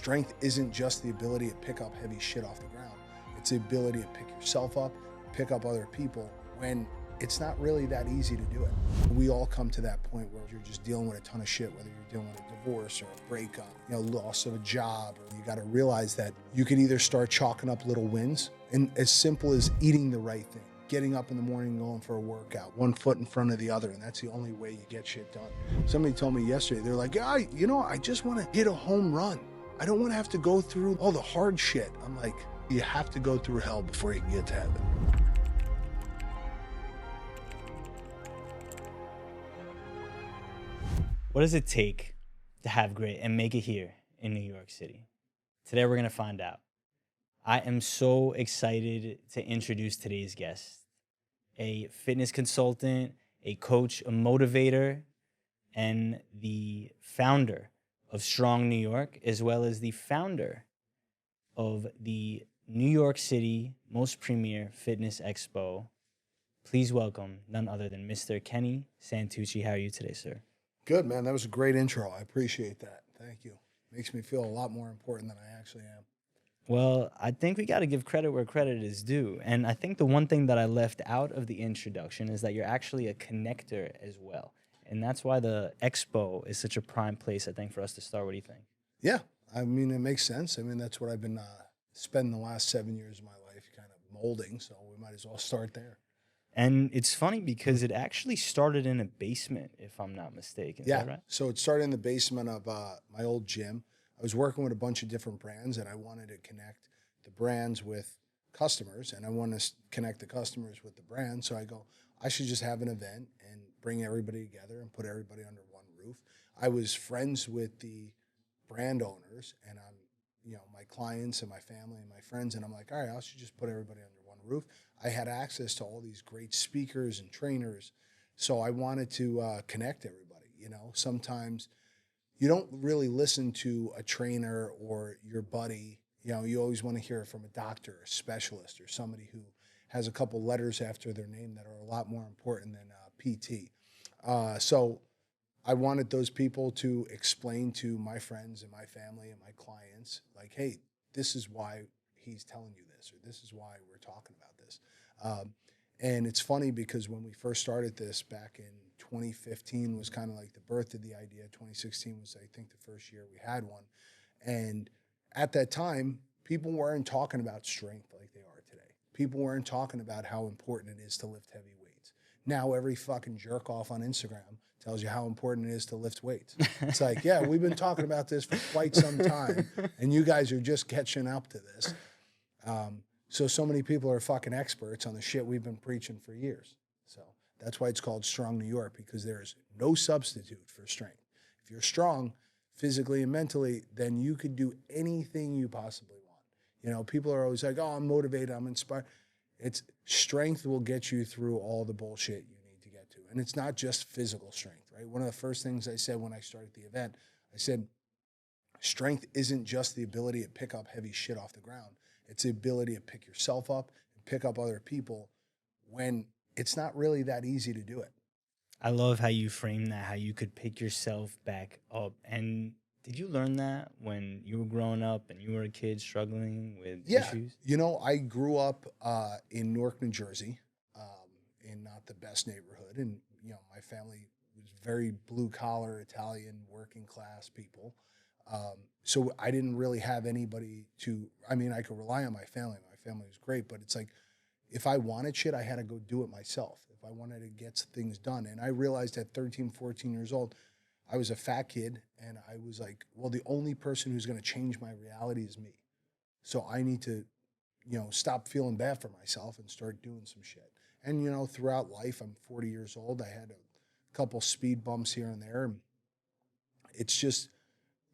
strength isn't just the ability to pick up heavy shit off the ground. It's the ability to pick yourself up, pick up other people when it's not really that easy to do it. We all come to that point where you're just dealing with a ton of shit, whether you're dealing with a divorce or a breakup, loss of a job, or you got to realize that you can either start chalking up little wins, and as simple as eating the right thing, getting up in the morning, going for a workout, one foot in front of the other, and that's the only way you get shit done. Somebody told me yesterday, they're like, yeah, I just want to hit a home run. I don't want to have to go through all the hard shit. I'm like, you have to go through hell before you can get to heaven. What does it take to have grit and make it here in New York City? Today we're going to find out. I am so excited to introduce today's guest, a fitness consultant, a coach, a motivator, and the founder of Strong New York, as well as the founder of the New York City most premier fitness expo. Please welcome none other than Mr. Kenny Santucci. How are you today, sir? Good, man. That was a great intro. I appreciate that. Thank you. Makes me feel a lot more important than I actually am. Well, I think we got to give credit where credit is due. And I think the one thing that I left out of the introduction is that you're actually a connector as well. And that's why the Expo is such a prime place, I think, for us to start. What do you think? Yeah. I mean, it makes sense. I mean, that's what I've been spending the last 7 years of my life kind of molding. So we might as well start there. And it's funny because it actually started in a basement, if I'm not mistaken. Yeah. Is that right? So it started in the basement of my old gym. I was working with a bunch of different brands, and I wanted to connect the brands with customers, and I want to connect the customers with the brand. So I go, I should just have an event and bring everybody together and put everybody under one roof. I was friends with the brand owners, and I'm, my clients and my family and my friends, and I'm like, all right, I should just put everybody under one roof. I had access to all these great speakers and trainers, so I wanted to connect everybody. Sometimes you don't really listen to a trainer or your buddy. You always want to hear it from a doctor, a specialist, or somebody who has a couple letters after their name that are a lot more important than PT. So I wanted those people to explain to my friends and my family and my clients, like, hey, this is why he's telling you this, or this is why we're talking about this. And it's funny because when we first started this back in 2015 was kind of like the birth of the idea. 2016 was, I think, the first year we had one. And at that time, people weren't talking about strength like they are today. People weren't talking about how important it is to lift heavy weights. Now every fucking jerk off on Instagram tells you how important it is to lift weights. It's like, yeah, we've been talking about this for quite some time, and you guys are just catching up to this. So many people are fucking experts on the shit we've been preaching for years. So that's why it's called Strong New York, because there is no substitute for strength. If you're strong physically and mentally, then you could do anything you possibly want. People are always like, oh, I'm motivated, I'm inspired. It's strength will get you through all the bullshit you need to get to. And it's not just physical strength, right? One of the first things I said when I started the event, I said, strength isn't just the ability to pick up heavy shit off the ground. It's the ability to pick yourself up and pick up other people when it's not really that easy to do it. I love how you frame that, how you could pick yourself back up. And did you learn that when you were growing up and you were a kid struggling with issues? I grew up in Newark, New Jersey, in not the best neighborhood. And, my family was very blue-collar, Italian, working-class people. So I didn't really have anybody I could rely on my family. My family was great, but it's like, if I wanted shit, I had to go do it myself. If I wanted to get things done. And I realized at 13, 14 years old, I was a fat kid, and I was like, well, the only person who's going to change my reality is me. So I need to, stop feeling bad for myself and start doing some shit. And, throughout life, I'm 40 years old. I had a couple speed bumps here and there. It's just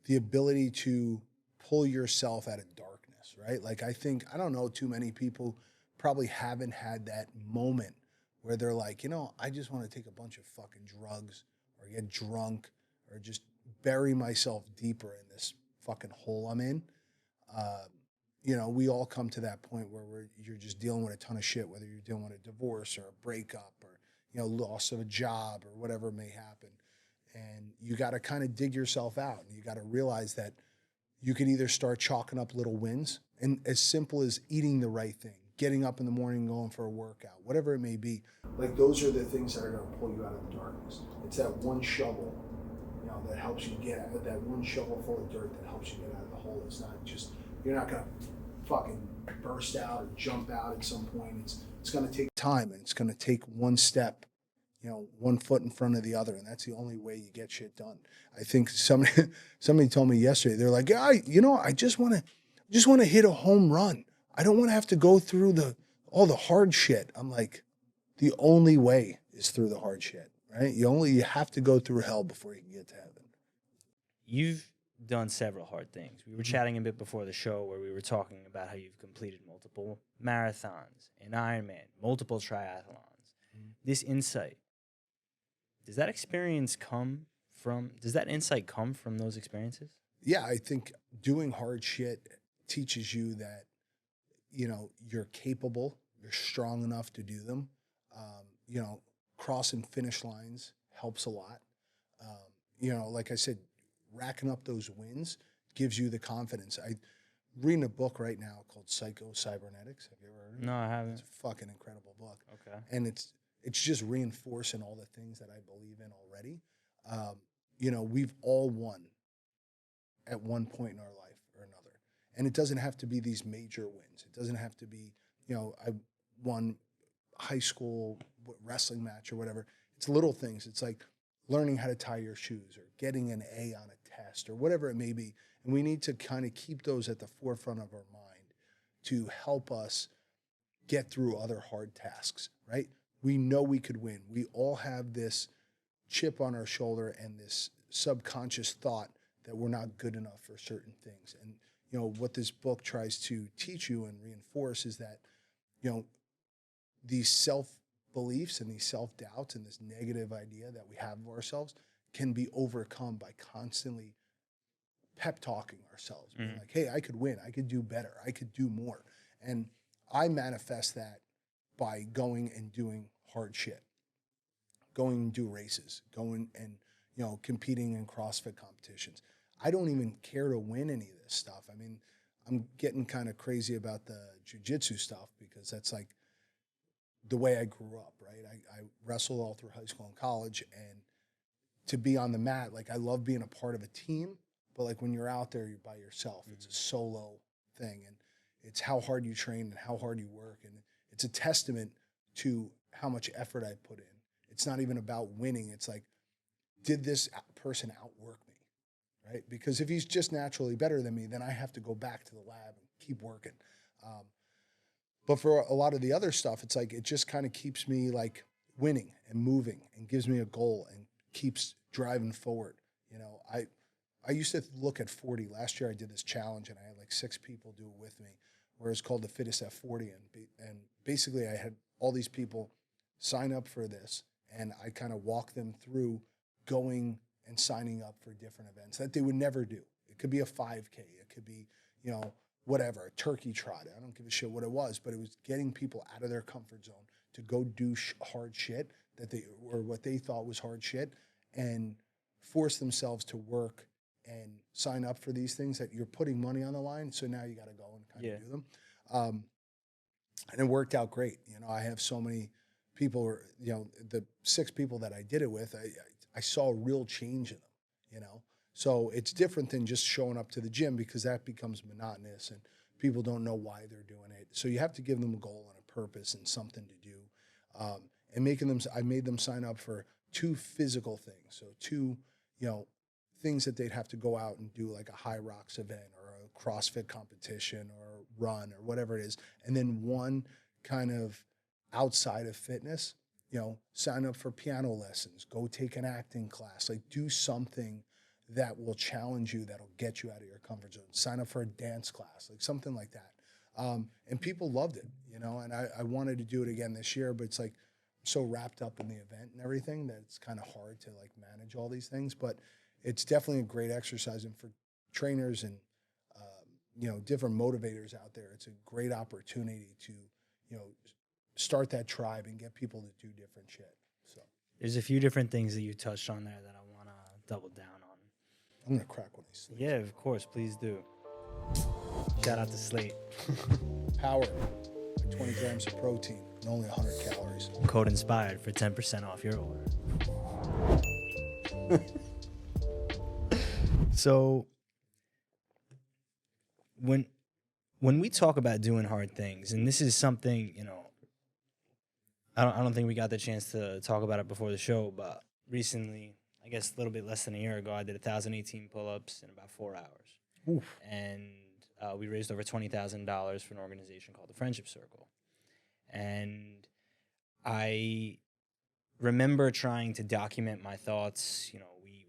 the ability to pull yourself out of darkness, right? Like, I don't know too many people probably haven't had that moment where they're like, I just want to take a bunch of fucking drugs or get drunk or just bury myself deeper in this fucking hole I'm in. We all come to that point where you're just dealing with a ton of shit, whether you're dealing with a divorce or a breakup or, loss of a job or whatever may happen. And you got to kind of dig yourself out, and you got to realize that you can either start chalking up little wins, and as simple as eating the right thing, getting up in the morning and going for a workout, whatever it may be. Like those are the things that are going to pull you out of the darkness. It's that one shovel, that helps you get out of that one shovel full of dirt that helps you get out of the hole. It's not just, you're not going to fucking burst out or jump out at some point. It's going to take time, and it's going to take one step, one foot in front of the other, and that's the only way you get shit done. I think somebody told me yesterday, they're like, yeah, I just want to hit a home run. I don't want to have to go through all the hard shit. I'm like, the only way is through the hard shit, right? You have to go through hell before you can get to heaven. You've done several hard things. We were chatting a bit before the show where we were talking about how you've completed multiple marathons, an Ironman, multiple triathlons. This insight, does that insight come from those experiences? Yeah, I think doing hard shit teaches you that, you're capable, you're strong enough to do them. Crossing finish lines helps a lot. Like I said, racking up those wins gives you the confidence. I'm reading a book right now called Psycho-Cybernetics. Have you ever heard of it? No, I haven't. It's a fucking incredible book. Okay. And it's just reinforcing all the things that I believe in already. We've all won at one point in our life or another. And it doesn't have to be these major wins. It doesn't have to be, I won high school wrestling match or whatever. It's little things. It's like learning how to tie your shoes or getting an A on a test or whatever it may be. And we need to kind of keep those at the forefront of our mind to help us get through other hard tasks, right? We know we could win. We all have this chip on our shoulder and this subconscious thought that we're not good enough for certain things. And, what this book tries to teach you and reinforce is that, these self-beliefs and these self-doubts and this negative idea that we have of ourselves can be overcome by constantly pep talking ourselves. Being like, hey, I could win. I could do better. I could do more. And I manifest that by going and doing hard shit, going and do races, going and, competing in CrossFit competitions. I don't even care to win any of this stuff. I mean, I'm getting kind of crazy about the jiu-jitsu stuff because that's like the way I grew up, right? I wrestled all through high school and college, and to be on the mat, like I love being a part of a team, but like when you're out there, you're by yourself. It's a solo thing, and it's how hard you train and how hard you work, and it's a testament to how much effort I put in. It's not even about winning. It's like, did this person outwork me, right? Because if he's just naturally better than me, then I have to go back to the lab and keep working. But for a lot of the other stuff, it's like it just kind of keeps me like winning and moving and gives me a goal and keeps driving forward. I used to look at 40. Last year I did this challenge and I had like 6 people do it with me, where it's called the Fittest at 40. And basically I had all these people sign up for this, and I kind of walk them through going and signing up for different events that they would never do. It could be a 5K. It could be, whatever, a turkey trot. I don't give a shit what it was, but it was getting people out of their comfort zone to go do hard shit or what they thought was hard shit, and force themselves to work and sign up for these things that you're putting money on the line. So now you got to go and kind of do them. And it worked out great. I have so many people, the 6 people that I did it with, I saw a real change in them, So it's different than just showing up to the gym, because that becomes monotonous and people don't know why they're doing it. So you have to give them a goal and a purpose and something to do. I made them sign up for 2 physical things. So 2, things that they'd have to go out and do, like a high rocks event or a CrossFit competition or a run or whatever it is. And then 1 kind of outside of fitness, sign up for piano lessons, go take an acting class, like do something that will challenge you, that'll get you out of your comfort zone. Sign up for a dance class, like something like that. And people loved it, and I wanted to do it again this year, but it's like I'm so wrapped up in the event and everything that it's kind of hard to like manage all these things. But it's definitely a great exercise, and for trainers and different motivators out there, it's a great opportunity to start that tribe and get people to do different shit. So there's a few different things that you touched on there that I want to double down on. I'm going to crack one of these things. Yeah, of course. Please do. Shout out to SLATE. Powered by 20 grams of protein and only 100 calories. Code INSPIRED for 10% off your order. So when we talk about doing hard things, and this is something, I don't think we got the chance to talk about it before the show, but recently, I guess a little bit less than a year ago, I did 1,018 pull-ups in about 4 hours. Oof. And we raised over $20,000 for an organization called the Friendship Circle. And I remember trying to document my thoughts.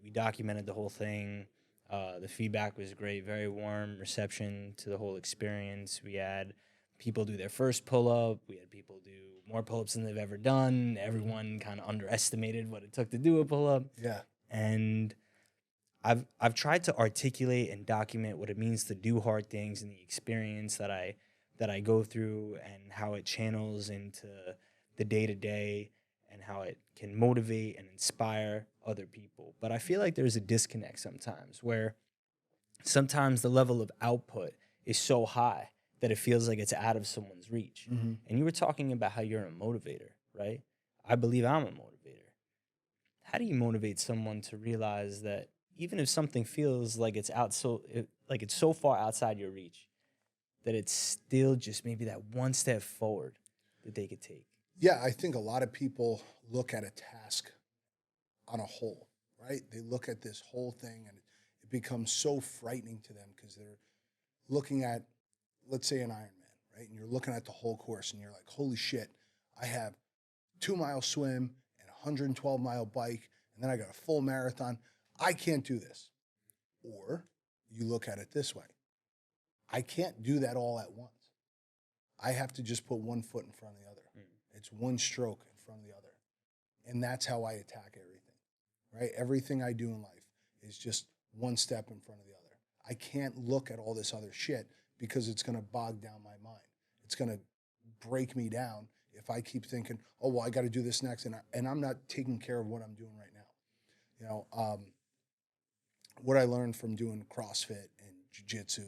We documented the whole thing. The feedback was great, very warm reception to the whole experience. We had people do their first pull-up. We had people do more pull-ups than they've ever done. Everyone kind of underestimated what it took to do a pull-up. Yeah. And I've tried to articulate and document what it means to do hard things and the experience that I go through and how it channels into the day-to-day and how it can motivate and inspire other people. But I feel like there's a disconnect sometimes where sometimes the level of output is so high that it feels like it's out of someone's reach. Mm-hmm. And you were talking about how you're a motivator, right? I believe I'm a motivator. How do you motivate someone to realize that even if something feels like it's so far outside your reach, that it's still just maybe that one step forward that they could take? Yeah, I think a lot of people look at a task on a whole, right? They look at this whole thing and it becomes so frightening to them because they're looking at, let's say, an Ironman, right? And you're looking at the whole course and you're like, holy shit, I have 2-mile swim and a 112-mile bike, and then I got a full marathon. I can't do this. Or you look at it this way. I can't do that all at once. I have to just put one foot in front of the other. It's one stroke in front of the other. And that's how I attack everything, right? Everything I do in life is just one step in front of the other. I can't look at all this other shit because it's going to bog down my mind. It's going to break me down if I keep thinking, oh, well, I got to do this next, and I'm not taking care of what I'm doing right now. What I learned from doing CrossFit and jiu-jitsu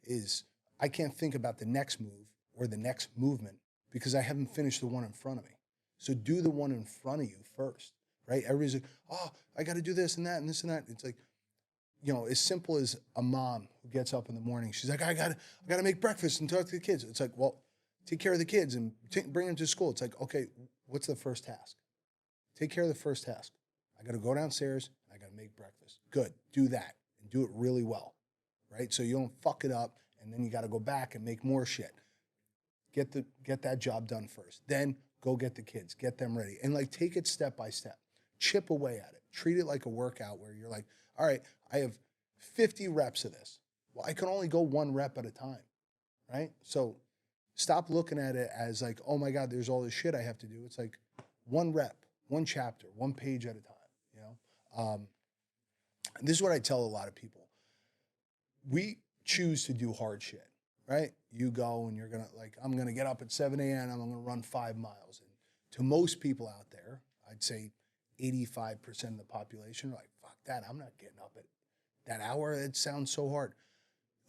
is I can't think about the next move or the next movement because I haven't finished the one in front of me. So do the one in front of you first, right? Everybody's like, oh, I got to do this and that and this and that. It's like, as simple as a mom who gets up in the morning. She's like, I got to make breakfast and talk to the kids. It's like, well, take care of the kids and bring them to school. It's like, okay, what's the first task? Take care of the first task. I got to go downstairs. I got to make breakfast. Good. Do that and do it really well, right? So you don't fuck it up and then you got to go back and make more shit. Get that job done first. Then go get the kids. Get them ready. And take it step by step. Chip away at it. Treat it like a workout where you're like, all right, I have 50 reps of this. Well, I can only go 1 rep at a time, right? So stop looking at it as like, oh my God, there's all this shit I have to do. It's like 1 rep, 1 chapter, 1 page at a time, And this is what I tell a lot of people. We choose to do hard shit, right? You go and you're going to I'm going to get up at 7 a.m. I'm going to run 5 miles. And to most people out there, I'd say 85% of the population are like, fuck that, I'm not getting up at that hour. It sounds so hard.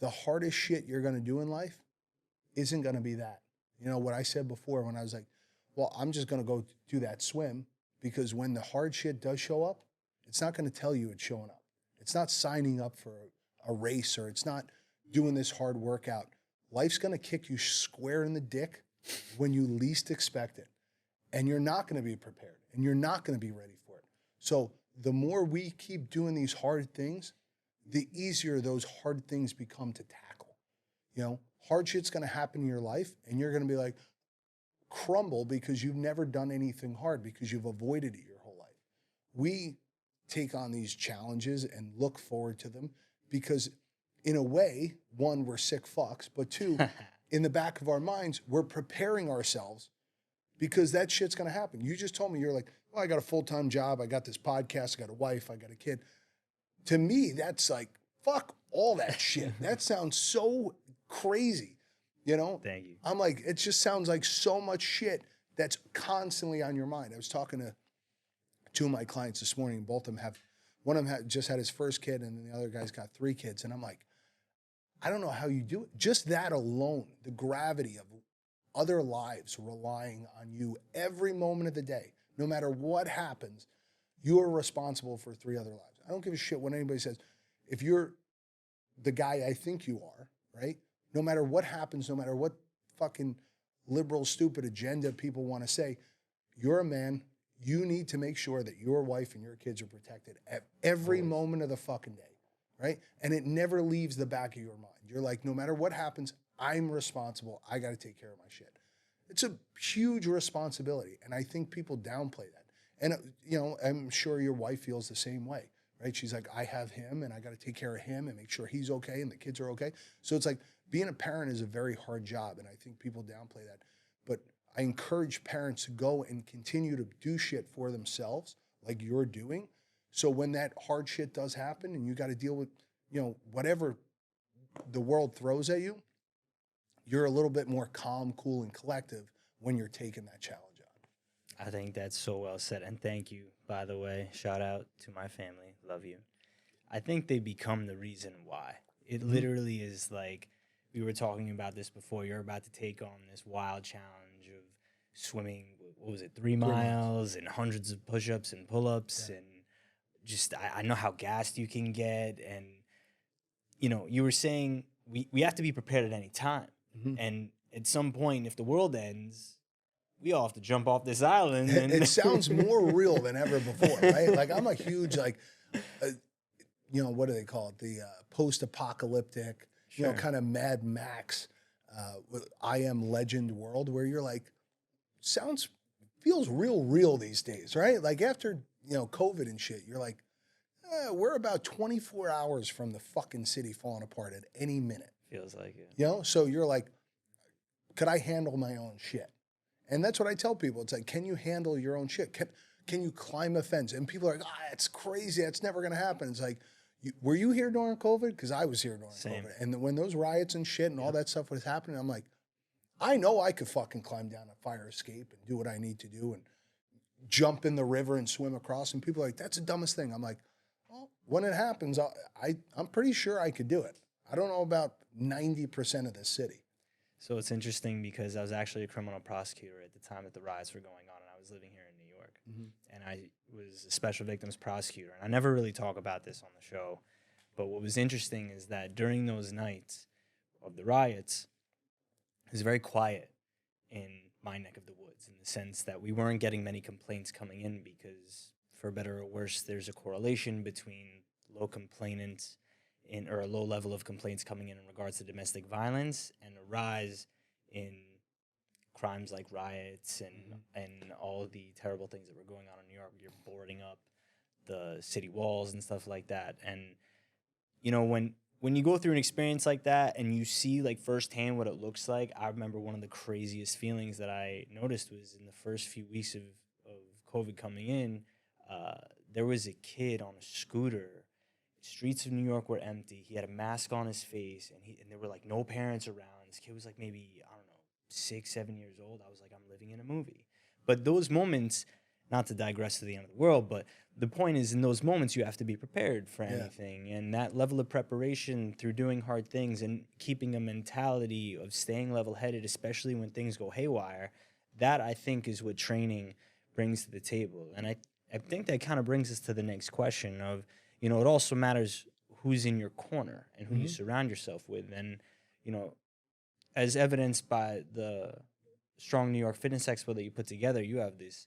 The hardest shit you're going to do in life isn't going to be that. What I said before when I was like, well, I'm just going to go do that swim because when the hard shit does show up, it's not going to tell you it's showing up. It's not signing up for a race or it's not doing this hard workout. Life's going to kick you square in the dick when you least expect it. And you're not going to be prepared and you're not going to be ready for it. So the more we keep doing these hard things, the easier those hard things become to tackle. Hard shit's going to happen in your life and you're going to be like, crumble because you've never done anything hard because you've avoided it your whole life. We take on these challenges and look forward to them because in a way, 1, we're sick fucks, but 2, in the back of our minds, we're preparing ourselves because that shit's going to happen. You just told me, you're like, well, I got a full-time job. I got this podcast. I got a wife. I got a kid. To me, that's like, fuck all that shit. That sounds so crazy, Thank you. I'm like, it just sounds like so much shit that's constantly on your mind. I was talking to 2 of my clients this morning. Both of them have One of them just had his first kid, and then the other guy's got 3 kids. And I'm like, I don't know how you do it. Just that alone, the gravity of other lives relying on you every moment of the day, no matter what happens, you are responsible for 3 other lives. I don't give a shit what anybody says. If you're the guy I think you are, right? No matter what happens, no matter what fucking liberal, stupid agenda people want to say, you're a man. You need to make sure that your wife and your kids are protected at every moment of the fucking day, right? And it never leaves the back of your mind. You're like, no matter what happens, I'm responsible. I got to take care of my shit. It's a huge responsibility, and I think people downplay that. And, you know, I'm sure your wife feels the same way, right? She's like, I have him, and I got to take care of him and make sure he's okay and the kids are okay. So it's like being a parent is a very hard job, and I think people downplay that. But I encourage parents to go and continue to do shit for themselves like you're doing. So when that hard shit does happen and you got to deal with, you know, whatever the world throws at you, you're a little bit more calm, cool, and collective when you're taking that challenge on. I think that's so well said. And thank you, by the way. Shout out to my family. Love you. I think they become the reason why. It literally is like, we were talking about this before. You're about to take on this wild challenge of swimming, what was it, 3 miles and hundreds of push-ups and pull-ups. And just, I know how gassed you can get. And, you know, you were saying we have to be prepared at any time. And at some point, if the world ends, we all have to jump off this island. And it sounds more real than ever before, right? Like I'm a huge, like, you know, what do they call it? The post-apocalyptic, you know, kind of Mad Max, I Am Legend world where you're like, feels real these days, right? Like after, you know, COVID and shit, you're like, we're about 24 hours from the fucking city falling apart at any minute. Feels like it. You know, so you're like, could I handle my own shit? And that's what I tell people. It's like, can you handle your own shit? Can you climb a fence? And people are like, it's crazy. That's never going to happen. It's like, were you here during COVID? Because I was here during COVID. And when those riots and shit and all that stuff was happening, I'm like, I know I could fucking climb down a fire escape and do what I need to do and jump in the river and swim across. And people are like, that's the dumbest thing. I'm like, well, when it happens, I'm pretty sure I could do it. I don't know about 90% of the city. So it's interesting because I was actually a criminal prosecutor at the time that the riots were going on, and I was living here in New York. And I was a special victims prosecutor. And I never really talk about this on the show, but what was interesting is that during those nights of the riots, it was very quiet in my neck of the woods in the sense that we weren't getting many complaints coming in because, for better or worse, there's a correlation between low complainants or a low level of complaints coming in regards to domestic violence and a rise in crimes like riots and all the terrible things that were going on in New York. You're boarding up the city walls and stuff like that. And, you know, when you go through an experience like that and you see like firsthand what it looks like, I remember one of the craziest feelings that I noticed was in the first few weeks of COVID coming in, there was a kid on a scooter. Streets of New York were empty. He had a mask on his face, and there were like no parents around. This kid was like maybe, I don't know, 6, 7 years old. I was like, I'm living in a movie. But those moments, not to digress to the end of the world, but the point is in those moments you have to be prepared for anything. And that level of preparation through doing hard things and keeping a mentality of staying level-headed, especially when things go haywire, that I think is what training brings to the table. And I think that kind of brings us to the next question of, you know, it also matters who's in your corner and who you surround yourself with. And, you know, as evidenced by the Strong New York Fitness Expo that you put together, you have this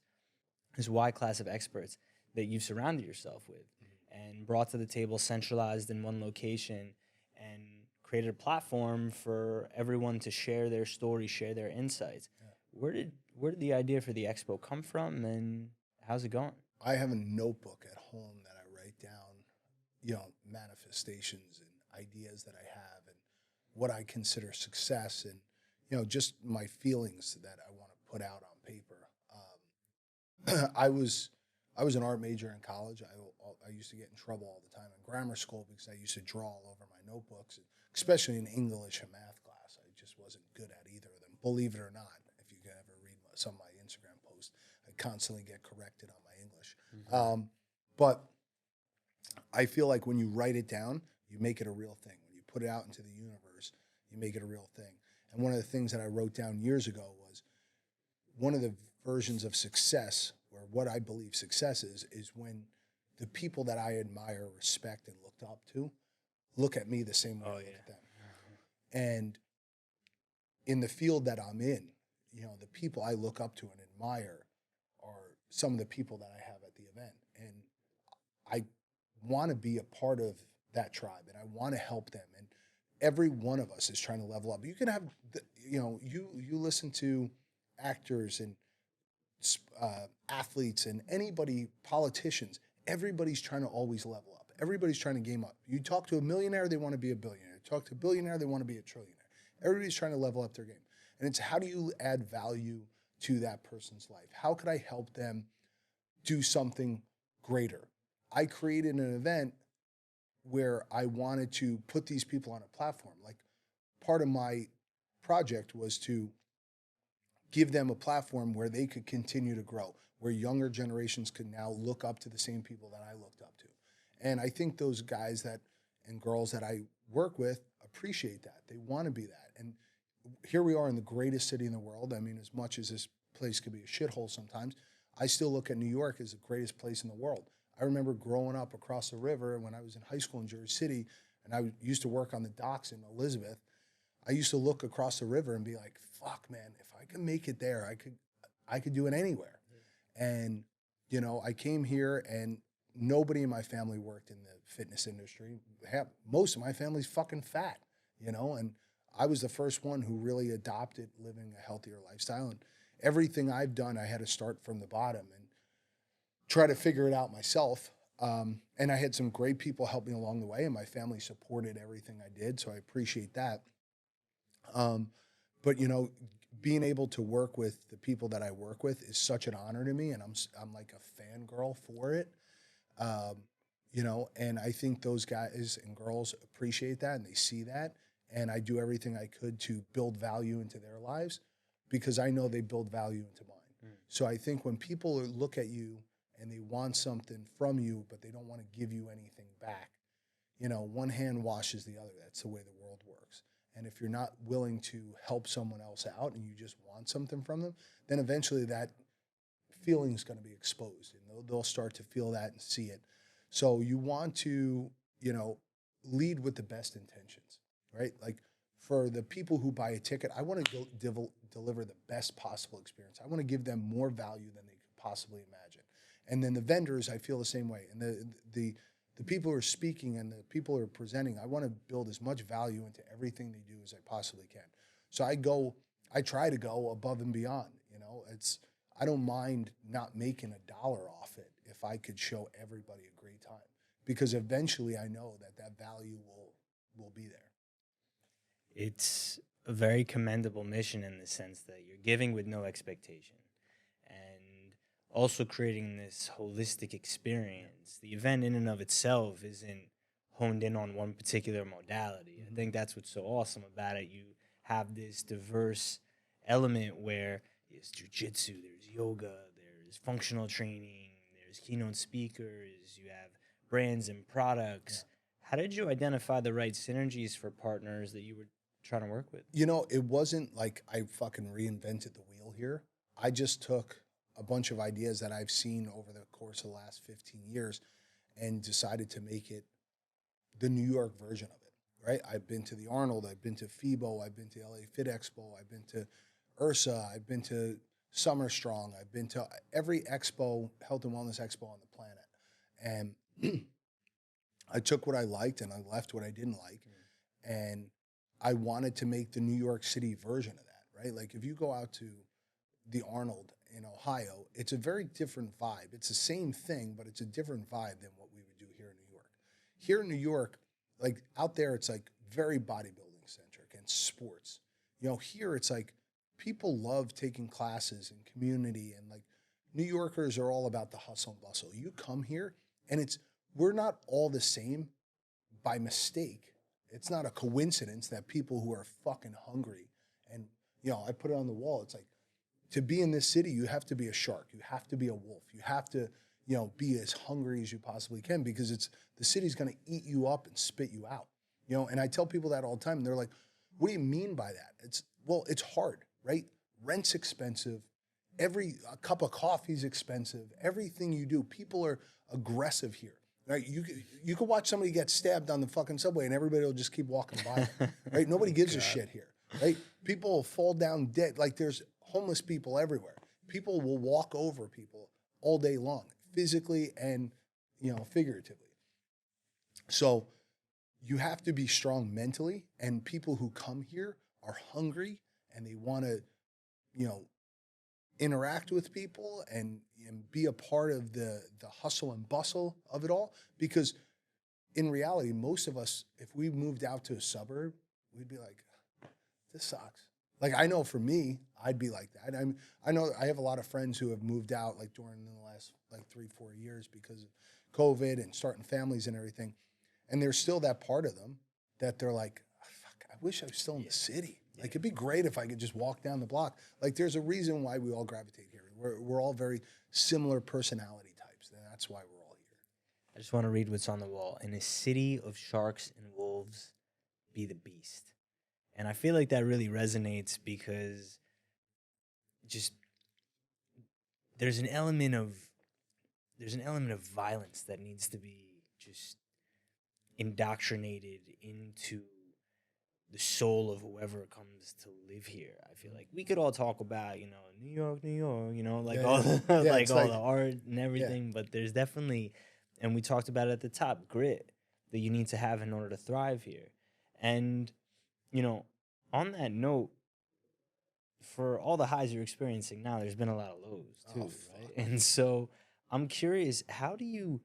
wide class of experts that you've surrounded yourself with and brought to the table, centralized in one location, and created a platform for everyone to share their story, share their insights. Where did the idea for the expo come from, and how's it going? I have a notebook at home that I write down, you know, manifestations and ideas that I have and what I consider success and, you know, just my feelings that I want to put out on paper. I was an art major in college. I used to get in trouble all the time in grammar school because I used to draw all over my notebooks, especially in English and math class. I just wasn't good at either of them, believe it or not. If you can ever read some of my Instagram posts, I constantly get corrected on my English. But I feel like when you write it down, you make it a real thing. When you put it out into the universe, you make it a real thing. And one of the things that I wrote down years ago was one of the versions of success, or what I believe success is when the people that I admire, respect, and looked up to look at me the same way I Oh look yeah. at them. And in the field that I'm in, the people I look up to and admire are some of the people that I have at the event. And I want to be a part of that tribe and I want to help them. And every one of us is trying to level up. You can have, you listen to actors and athletes and anybody, politicians, everybody's trying to always level up. Everybody's trying to game up. You talk to a millionaire, they want to be a billionaire. You talk to a billionaire, they want to be a trillionaire. Everybody's trying to level up their game. And it's how do you add value to that person's life? How could I help them do something greater? I created an event where I wanted to put these people on a platform. Like part of my project was to give them a platform where they could continue to grow, where younger generations could now look up to the same people that I looked up to. And I think those guys that and girls that I work with appreciate that. They want to be that. And here we are in the greatest city in the world. I mean, as much as this place could be a shithole sometimes, I still look at New York as the greatest place in the world. I remember growing up across the river when I was in high school in Jersey City, and I used to work on the docks in Elizabeth. I used to look across the river and be like, "Fuck, man! If I could make it there, I could do it anywhere." And I came here, and nobody in my family worked in the fitness industry. Most of my family's fucking fat, and I was the first one who really adopted living a healthier lifestyle. And everything I've done, I had to start from the bottom and try to figure it out myself. And I had some great people help me along the way, and my family supported everything I did, so I appreciate that. Um, but being able to work with the people that I work with is such an honor to me, and I'm like a fangirl for it. Um, and I think those guys and girls appreciate that and they see that, and I do everything I could to build value into their lives because I know they build value into mine. So I think when people look at you and they want something from you, but they don't want to give you anything back, one hand washes the other. That's the way the world works. And if you're not willing to help someone else out and you just want something from them, then eventually that feeling is going to be exposed and they'll start to feel that and see it. So you want to, lead with the best intentions, right? Like for the people who buy a ticket, I want to deliver the best possible experience. I want to give them more value than they could possibly imagine. And then the vendors, I feel the same way. And the people who are speaking and the people who are presenting, I want to build as much value into everything they do as I possibly can. So I try to go above and beyond. I don't mind not making $1 off it if I could show everybody a great time, because eventually I know that value will be there. It's a very commendable mission in the sense that you're giving with no expectation and also creating this holistic experience. The event in and of itself isn't honed in on one particular modality. I think that's what's so awesome about it. You have this diverse element where there's jujitsu, there's yoga, there's functional training, there's keynote speakers, you have brands and products. How did you identify the right synergies for partners that you were trying to work with? It wasn't like I fucking reinvented the wheel here. I just took a bunch of ideas that I've seen over the course of the last 15 years and decided to make it the New York version of it, right? I've been to the Arnold, I've been to FIBO, I've been to LA Fit Expo, I've been to Ursa, I've been to Summer Strong, I've been to every expo, health and wellness expo on the planet. And I took what I liked and I left what I didn't like. And I wanted to make the New York City version of that, right? Like if you go out to the Arnold in Ohio, it's a very different vibe. It's the same thing, but it's a different vibe than what we would do here in New York. Here in New York, like out there, it's like very bodybuilding centric and sports. Here it's like people love taking classes and community, and like New Yorkers are all about the hustle and bustle. You come here and we're not all the same by mistake. It's not a coincidence that people who are fucking hungry and, I put it on the wall. It's like, to be in this city, you have to be a shark. You have to be a wolf. You have to, be as hungry as you possibly can, because the city's going to eat you up and spit you out. And I tell people that all the time, and they're like, what do you mean by that? It's hard, right? Rent's expensive. A cup of coffee is expensive. Everything you do, people are aggressive here. Right? You could watch somebody get stabbed on the fucking subway and everybody will just keep walking by them, right? Nobody gives a shit here, right? People will fall down dead. Like, there's homeless people everywhere. People will walk over people all day long, physically and, figuratively. So you have to be strong mentally, and people who come here are hungry and they want to, interact with people and be a part of the hustle and bustle of it all. Because in reality, most of us, if we moved out to a suburb, we'd be like, this sucks. Like, I know for me, I'd be like that. I know I have a lot of friends who have moved out like during the last like 3-4 years because of COVID and starting families and everything. And there's still that part of them that they're like, "Oh, fuck, I wish I was still in the city. Like, it'd be great if I could just walk down the block." Like, there's a reason why we all gravitate here. We're all very similar personality types, and that's why we're all here. I just want to read what's on the wall. In a city of sharks and wolves, be the beast. And I feel like that really resonates because just there's an element of violence that needs to be just indoctrinated into the soul of whoever comes to live here. I feel like we could all talk about, New York, like all the like all the art and everything, but there's definitely, and we talked about it at the top, grit that you need to have in order to thrive here. And on that note, for all the highs you're experiencing now, there's been a lot of lows too, right? And so I'm curious, how do you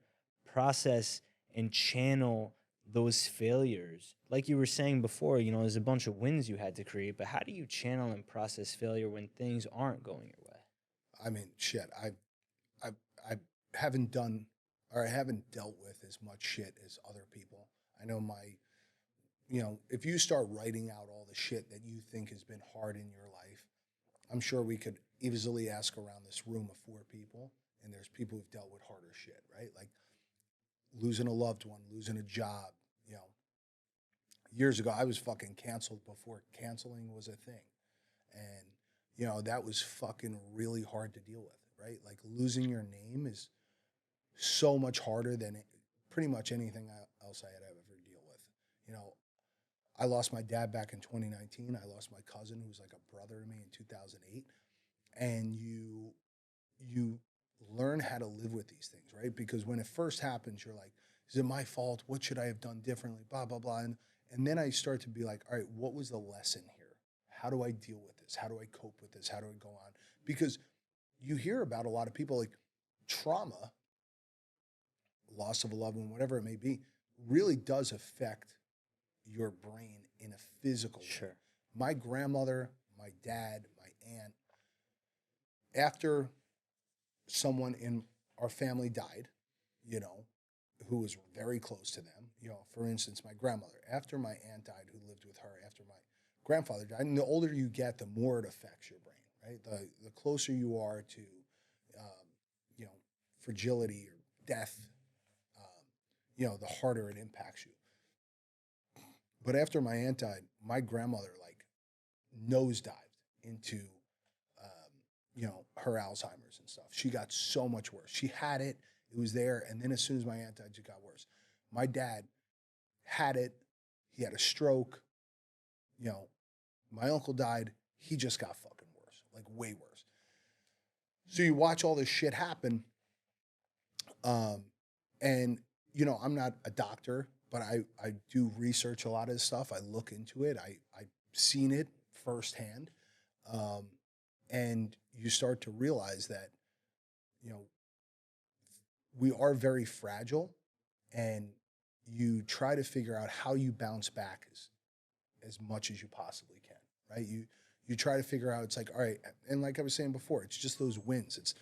process and channel those failures? Like you were saying before, there's a bunch of wins you had to create, but how do you channel and process failure when things aren't going your way? I mean, shit, I haven't done, or I haven't dealt with as much shit as other people. I know if you start writing out all the shit that you think has been hard in your life, I'm sure we could easily ask around this room of 4 people, and there's people who've dealt with harder shit, right? Like losing a loved one, losing a job. Years ago, I was fucking canceled before canceling was a thing. And, that was fucking really hard to deal with, right? Like, losing your name is so much harder than pretty much anything else I had ever deal with. I lost my dad back in 2019. I lost my cousin, who was like a brother to me, in 2008. And you learn how to live with these things, right? Because when it first happens, you're like, is it my fault? What should I have done differently? Blah, blah, blah. And then I start to be like, all right, what was the lesson here? How do I deal with this? How do I cope with this? How do I go on? Because you hear about a lot of people, like, trauma, loss of a loved one, whatever it may be, really does affect your brain in a physical way. My grandmother, my dad, my aunt, after someone in our family died, who was very close to them, for instance, my grandmother, after my aunt died, who lived with her after my grandfather died, and the older you get, the more it affects your brain, right? The closer you are to, fragility or death, the harder it impacts you. But after my aunt died, my grandmother like nosedived into, her Alzheimer's and stuff. She got so much worse. She had it, it was there, and then as soon as my aunt died, it got worse. My dad had it, he had a stroke, my uncle died, he just got fucking worse, like way worse. So you watch all this shit happen, and I'm not a doctor, but I do research a lot of this stuff. I look into it. I've seen it firsthand. And you start to realize that, we are very fragile, and you try to figure out how you bounce back as much as you possibly can, right? You try to figure out, it's like, all right, and like I was saying before, it's just those wins.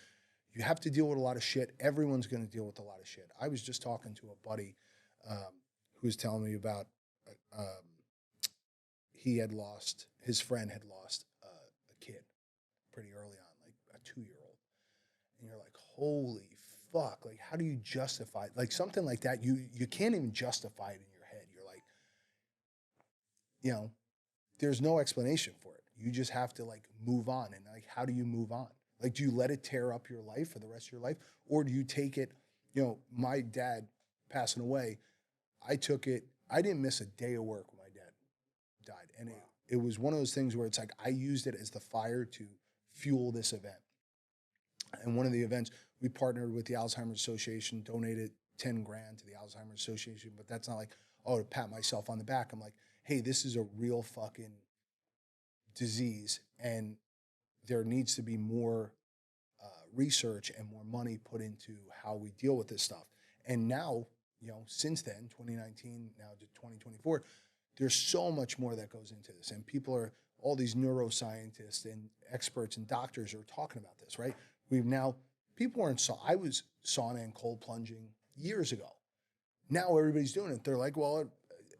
You have to deal with a lot of shit. Everyone's going to deal with a lot of shit. I was just talking to a buddy who was telling me about his friend had lost a kid pretty early on, like a 2-year-old. And you're like, holy fuck, like, how do you justify, like, something like that? You can't even justify it in your head. You're like, you know, there's no explanation for it. You just have to like move on. And like, how do you move on? Like, do you let it tear up your life for the rest of your life? Or do you take it, my dad passing away, I took it, I didn't miss a day of work when my dad died. And it was one of those things where it's like, I used it as the fire to fuel this event. And one of the events, we partnered with the Alzheimer's Association, donated 10 grand to the Alzheimer's Association. But that's not like, oh, to pat myself on the back. I'm like, hey, this is a real fucking disease, and there needs to be more research and more money put into how we deal with this stuff. And now, since then, 2019, now to 2024, there's so much more that goes into this. And all these neuroscientists and experts and doctors are talking about this, right? People weren't, I was sauna and cold plunging years ago. Now everybody's doing it. They're like, well, it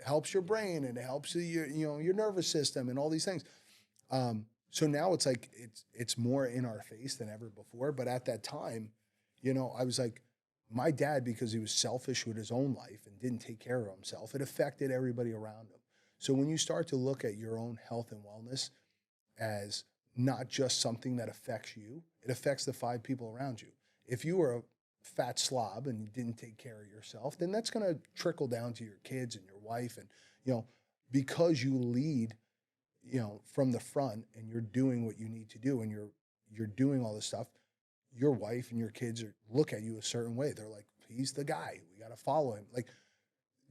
helps your brain and it helps your nervous system and all these things. So now it's like, it's more in our face than ever before. But at that time, I was like, my dad, because he was selfish with his own life and didn't take care of himself, it affected everybody around him. So when you start to look at your own health and wellness as not just something that affects you, it affects the 5 people around you. If you were a fat slob and you didn't take care of yourself, then that's going to trickle down to your kids and your wife. And, because you lead, from the front and you're doing what you need to do and you're doing all this stuff, your wife and your kids look at you a certain way. They're like, he's the guy. We got to follow him. Like,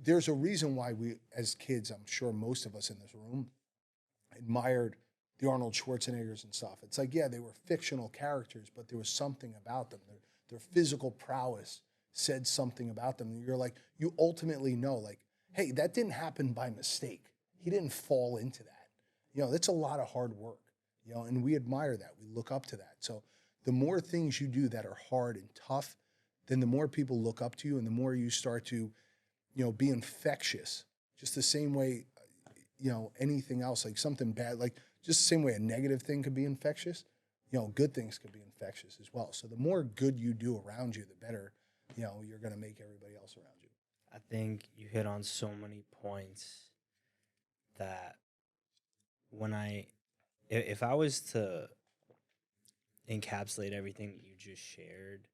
there's a reason why we, as kids, I'm sure most of us in this room, admired the Arnold Schwarzeneggers and stuff. It's like, yeah, they were fictional characters, but there was something about them. Their physical prowess said something about them. And you're like, you ultimately know, like, hey, that didn't happen by mistake. He didn't fall into that. That's a lot of hard work, and we admire that. We look up to that. So the more things you do that are hard and tough, then the more people look up to you and the more you start to, be infectious. Just the same way, anything else, like something bad, like just the same way a negative thing could be infectious, good things could be infectious as well. So the more good you do around you, the better, you're going to make everybody else around you. I think you hit on so many points that if I was to encapsulate everything that you just shared,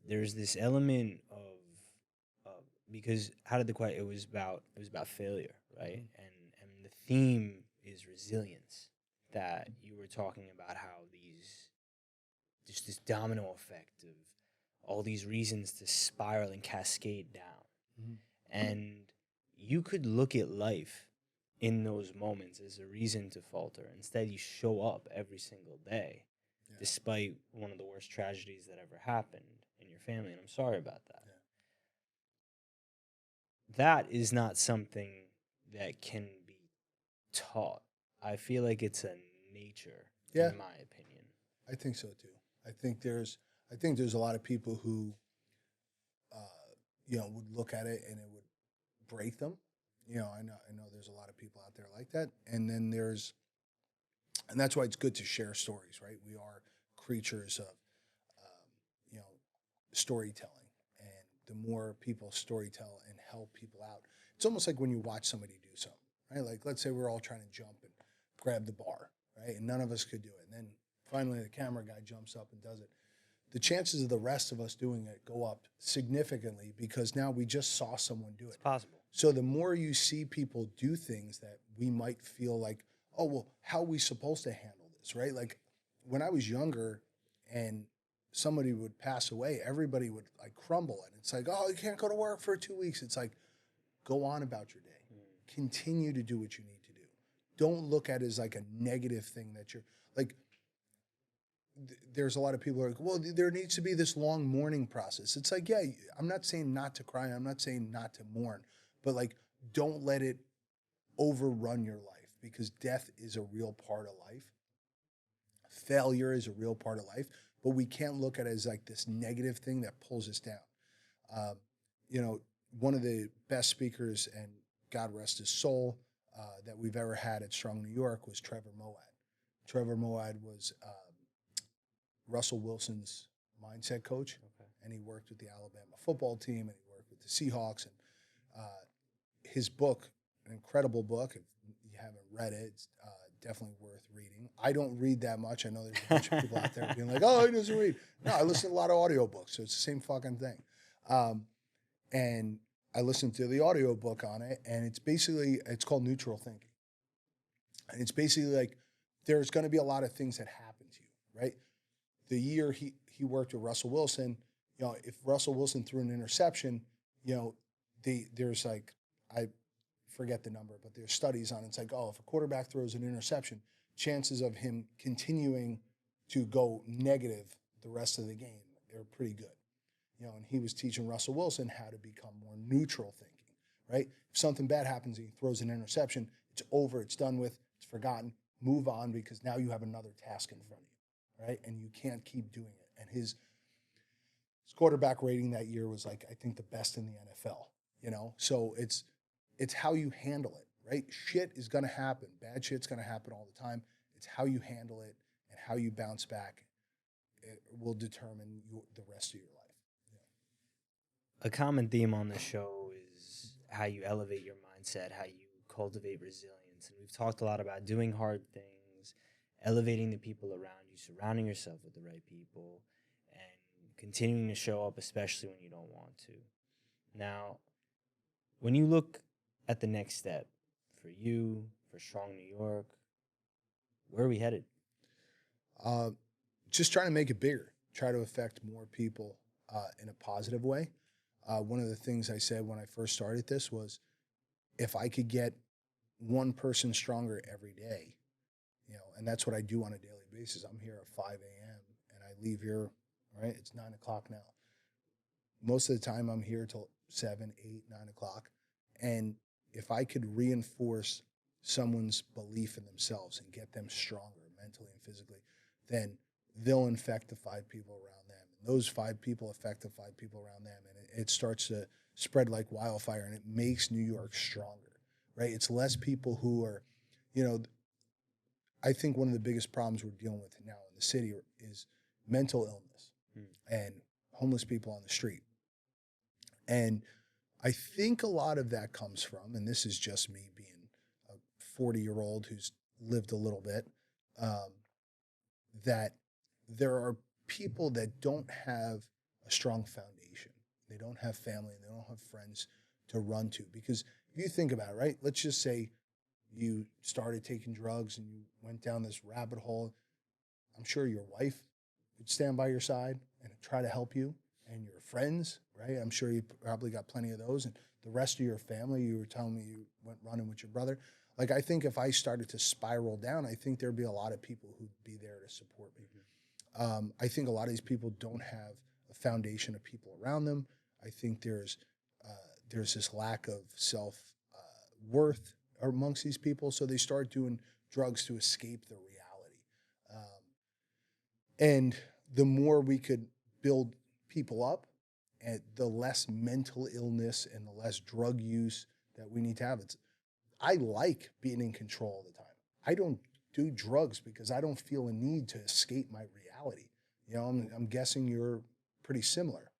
there's this element of because how did the question, it was about failure, right? Mm-hmm. And the theme is resilience, that you were talking about how just this domino effect of all these reasons to spiral and cascade down. Mm-hmm. And you could look at life in those moments as a reason to falter. Instead, you show up every single day, despite one of the worst tragedies that ever happened in your family. And I'm sorry about that. Yeah. That is not something that can be taught. I feel like it's a nature, in my opinion. I think so too. I think there's a lot of people who, would look at it and it would break them. I know there's a lot of people out there like that. And then and that's why it's good to share stories, right? We are creatures of, storytelling. And the more people storytell and help people out, it's almost like when you watch somebody do something, right? Like, let's say we're all trying to jump and grab the bar, right? And none of us could do it. And then finally the camera guy jumps up and does it. The chances of the rest of us doing it go up significantly because now we just saw someone do it. It's possible. So the more you see people do things that we might feel like, oh, well, how are we supposed to handle this, right? Like when I was younger and somebody would pass away, everybody would like crumble. And it's like, oh, you can't go to work for 2 weeks. It's like, go on about your day. Continue to do what you need to do. Don't look at it as like a negative thing that you're like, there's a lot of people who are like, well, there needs to be this long mourning process. It's like, yeah, I'm not saying not to cry. I'm not saying not to mourn, but like, don't let it overrun your life because death is a real part of life. Failure is a real part of life, but we can't look at it as like this negative thing that pulls us down. One of the best speakers, and God rest his soul, that we've ever had at Strong New York was Trevor Moawad. Trevor Moawad was Russell Wilson's mindset coach, Okay. and he worked with the Alabama football team, and he worked with the Seahawks. And his book, an incredible book. If you haven't read it, it's definitely worth reading. I don't read that much. I know there's a bunch of people out there being like, "Oh, he doesn't read." No, I listen to a lot of audiobooks, so it's the same fucking thing. And I listened to the audiobook on it, and it's called Neutral Thinking. And it's basically like there's going to be a lot of things that happen to you, right? The year he worked with Russell Wilson, if Russell Wilson threw an interception, there's like, I forget the number, but there's studies on it. It's like, oh, if a quarterback throws an interception, chances of him continuing to go negative the rest of the game are pretty good. And he was teaching Russell Wilson how to become more neutral thinking, right? If something bad happens and he throws an interception, it's over, it's done with, it's forgotten, move on, because now you have another task in front of you, right? And you can't keep doing it. And his quarterback rating that year was like, I think the best in the NFL, So it's how you handle it, right? Shit is going to happen. Bad shit's going to happen all the time. It's how you handle it and how you bounce back. It will determine the rest of your life. A common theme on the show is how you elevate your mindset, how you cultivate resilience. And we've talked a lot about doing hard things, elevating the people around you, surrounding yourself with the right people, and continuing to show up, especially when you don't want to. Now, when you look at the next step for you, for Strong New York, where are we headed? Just trying to make it bigger, try to affect more people in a positive way. One of the things I said when I first started this was, if I could get one person stronger every day, and that's what I do on a daily basis. I'm here at 5 a.m. and I leave here, right? It's 9 o'clock now. Most of the time I'm here till 7, 8, 9 o'clock. And if I could reinforce someone's belief in themselves and get them stronger mentally and physically, then they'll infect the 5 people around them. And those 5 people affect the 5 people around them. And it starts to spread like wildfire, and it makes New York stronger, right? It's less people who are, I think one of the biggest problems we're dealing with now in the city is mental illness and homeless people on the street. And I think a lot of that comes from, and this is just me being a 40-year-old who's lived a little bit, that there are people that don't have a strong foundation. They don't have family, and they don't have friends to run to. Because if you think about it, right, let's just say you started taking drugs and you went down this rabbit hole. I'm sure your wife would stand by your side and try to help you, and your friends, right? I'm sure you probably got plenty of those. And the rest of your family, you were telling me you went running with your brother. Like, I think if I started to spiral down, I think there'd be a lot of people who'd be there to support me. I think a lot of these people don't have a foundation of people around them. I think there's this lack of self-worth amongst these people, so they start doing drugs to escape the reality. And the more we could build people up, and the less mental illness and the less drug use that we need to have. I like being in control all the time. I don't do drugs because I don't feel a need to escape my reality. I'm guessing you're pretty similar,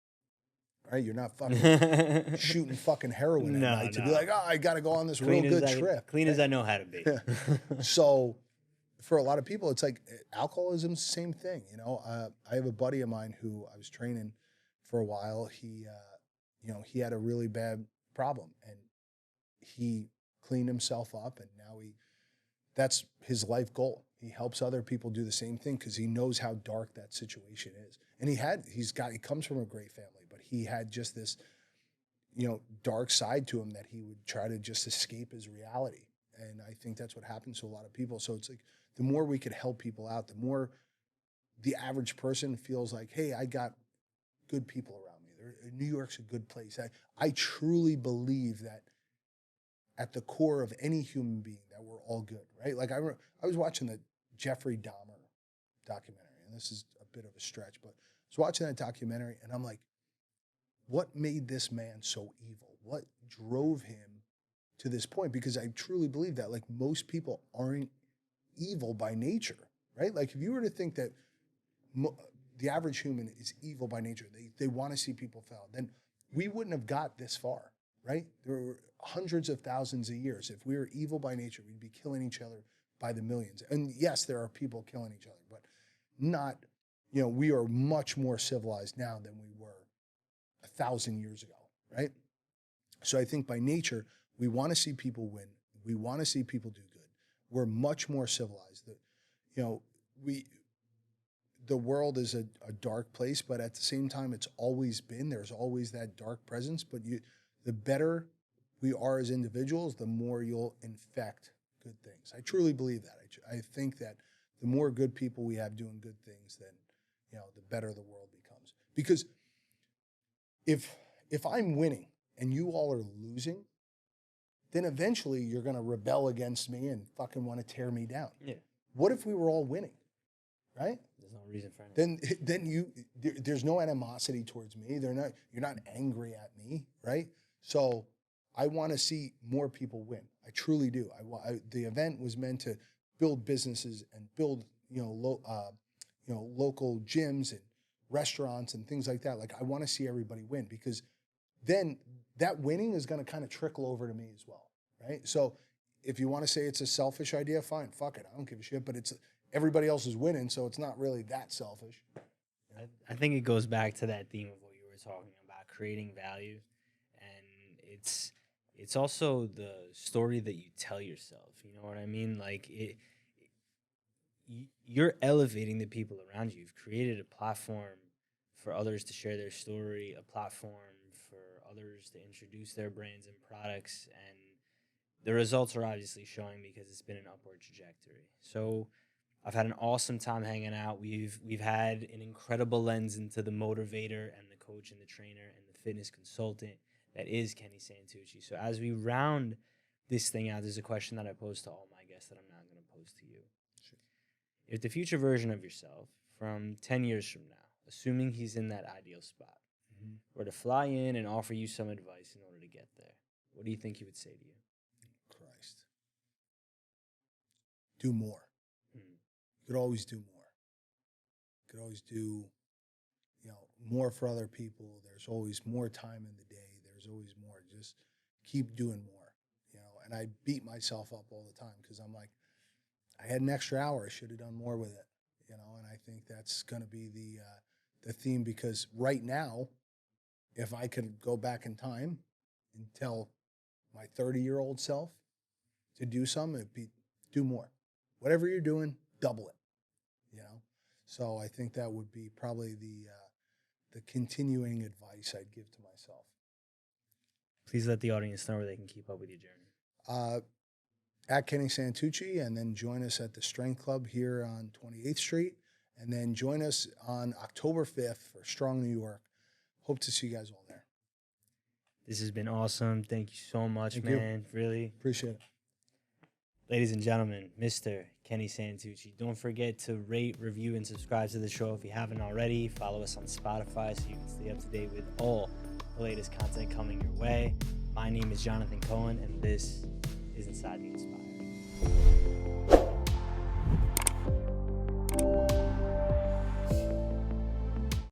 right? You're not fucking shooting fucking heroin at night to be like, oh, I got to go on this real good trip. Clean as I know how to be. So for a lot of people, it's like alcoholism's the same thing. I have a buddy of mine who I was training for a while. He had a really bad problem, and he cleaned himself up, and now that's his life goal. He helps other people do the same thing because he knows how dark that situation is. And he comes from a great family, but he had just this, dark side to him that he would try to just escape his reality. And I think that's what happens to a lot of people. So it's like, the more we could help people out, the more the average person feels like, hey, I got good people around me. New York's a good place. I truly believe that at the core of any human being that we're all good, right? Like I was watching the Jeffrey Dahmer documentary, and this is a bit of a stretch, but I was watching that documentary, and I'm like, what made this man so evil? What drove him to this point? Because I truly believe that, like, most people aren't evil by nature, right? Like, if you were to think that the average human is evil by nature. They want to see people fail. Then we wouldn't have got this far, right? There were hundreds of thousands of years. If we were evil by nature, we'd be killing each other by the millions. And yes, there are people killing each other, but not, we are much more civilized now than we were 1,000 years ago, right? So I think by nature, we want to see people win. We want to see people do good. We're much more civilized. The world is a dark place, but at the same time, it's always been. There's always that dark presence. But the better we are as individuals, the more you'll infect good things. I truly believe that. I think that the more good people we have doing good things, then the better the world becomes. Because if I'm winning and you all are losing, then eventually you're going to rebel against me and fucking want to tear me down. Yeah. What if we were all winning, right? There's no reason for anything. There's no animosity towards me. You're not angry at me, right? So I want to see more people win. I truly do. The event was meant to build businesses and build local gyms and restaurants and things like that. Like, I want to see everybody win, because then that winning is going to kind of trickle over to me as well, right? So if you want to say it's a selfish idea, fine, fuck it, I don't give a shit. But everybody else is winning, so it's not really that selfish. I think it goes back to that theme of what you were talking about, creating value, and it's also the story that you tell yourself. You know what I mean? Like, you're elevating the people around you. You've created a platform for others to share their story, a platform for others to introduce their brands and products, and the results are obviously showing because it's been an upward trajectory. So I've had an awesome time hanging out. We've had an incredible lens into the motivator and the coach and the trainer and the fitness consultant that is Kenny Santucci. So as we round this thing out, there's a question that I pose to all my guests that I'm not going to pose to you. Sure. If the future version of yourself from 10 years from now, assuming he's in that ideal spot, were to fly in and offer you some advice in order to get there, what do you think he would say to you? Christ. Do more. You could always do more. You could always do, more for other people. There's always more time in the day. There's always more. Just keep doing more, And I beat myself up all the time because I'm like, I had an extra hour. I should have done more with it, And I think that's going to be the theme, because right now, if I could go back in time and tell my 30-year-old self to do something, it'd be do more. Whatever you're doing, double it, So I think that would be probably the continuing advice I'd give to myself. Please let the audience know where they can keep up with your journey. At Kenny Santucci, and then join us at the Strength Club here on 28th Street, and then join us on October 5th for Strong New York. Hope to see you guys all there. This has been awesome. Thank you so much, Thank man. you. Really. Appreciate it. Ladies and gentlemen, Mr. Kenny Santucci. Don't forget to rate, review, and subscribe to the show if you haven't already. Follow us on Spotify so you can stay up to date with all the latest content coming your way. My name is Jonathan Cohen, and this is Inside the Inspired.